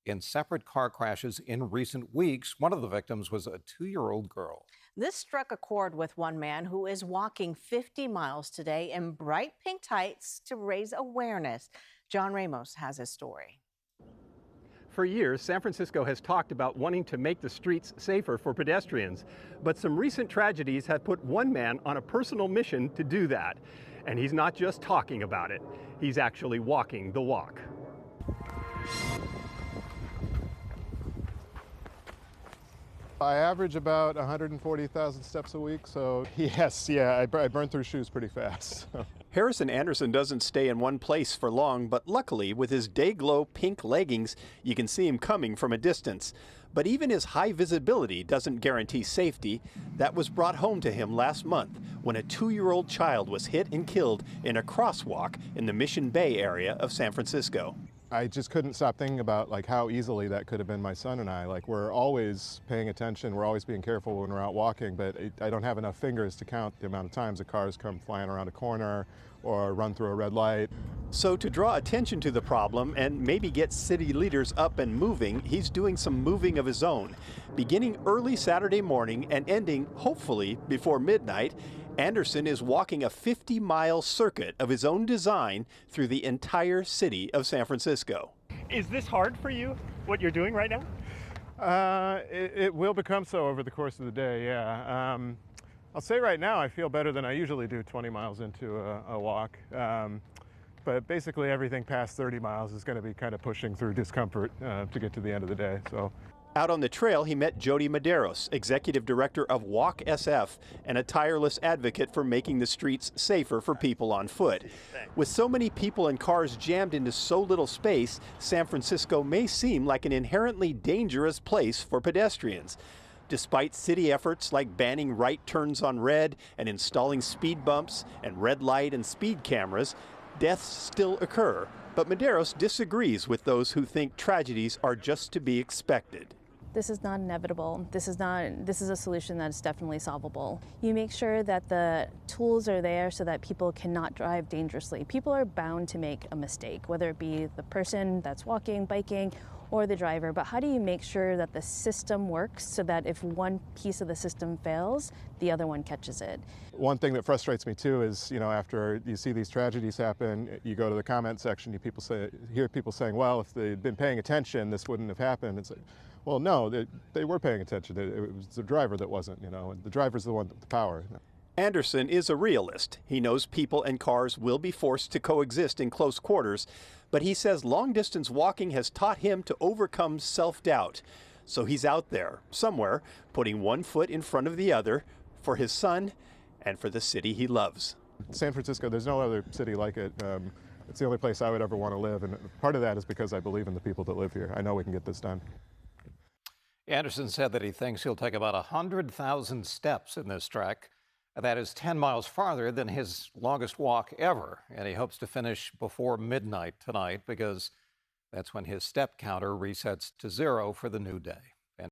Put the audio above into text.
in separate car crashes in recent weeks. One of the victims was a 2-year-old girl. This struck a chord with one man who is walking 50 miles today in bright pink tights to raise awareness. John Ramos has his story. For years, San Francisco has talked about wanting to make the streets safer for pedestrians. But some recent tragedies have put one man on a personal mission to do that. And he's not just talking about it, he's actually walking the walk. I average about 140,000 steps a week, so yes, I burn through shoes pretty fast. Harrison Anderson doesn't stay in one place for long, but luckily, with his day-glow pink leggings, you can see him coming from a distance. But even his high visibility doesn't guarantee safety. That was brought home to him last month when a 2-year-old child was hit and killed in a crosswalk in the Mission Bay area of San Francisco. I just couldn't stop thinking about how easily that could have been my son and I. We're always paying attention, we're always being careful when we're out walking, but I don't have enough fingers to count the amount of times the cars come flying around a corner or run through a red light. So to draw attention to the problem and maybe get city leaders up and moving, he's doing some moving of his own. Beginning early Saturday morning and ending, hopefully, before midnight, Anderson is walking a 50-mile circuit of his own design through the entire city of San Francisco. Is this hard for you, what you're doing right now? It will become so over the course of the day, yeah. I'll say right now I feel better than I usually do 20 miles into a walk. But basically everything past 30 miles is going to be kind of pushing through discomfort to get to the end of the day. So. Out on the trail, he met Jody Medeiros, executive director of Walk SF, and a tireless advocate for making the streets safer for people on foot. With so many people and cars jammed into so little space, San Francisco may seem like an inherently dangerous place for pedestrians. Despite city efforts like banning right turns on red and installing speed bumps and red light and speed cameras, deaths still occur. But Medeiros disagrees with those who think tragedies are just to be expected. This is not inevitable. This is a solution that is definitely solvable. You make sure that the tools are there so that people cannot drive dangerously. People are bound to make a mistake, whether it be the person that's walking, biking, or the driver. But how do you make sure that the system works so that if one piece of the system fails, the other one catches it? One thing that frustrates me too is, after you see these tragedies happen, you go to the comment section, you hear people saying, well, if they'd been paying attention, this wouldn't have happened. It's like, well, no, they were paying attention. It was the driver that wasn't, and the driver's the one with the power. Anderson is a realist. He knows people and cars will be forced to coexist in close quarters, but he says long-distance walking has taught him to overcome self-doubt. So he's out there, somewhere, putting one foot in front of the other for his son and for the city he loves. San Francisco, there's no other city like it. It's the only place I would ever want to live, and part of that is because I believe in the people that live here. I know we can get this done. Anderson said that he thinks he'll take about 100,000 steps in this trek. That is 10 miles farther than his longest walk ever, and he hopes to finish before midnight tonight because that's when his step counter resets to 0 for the new day.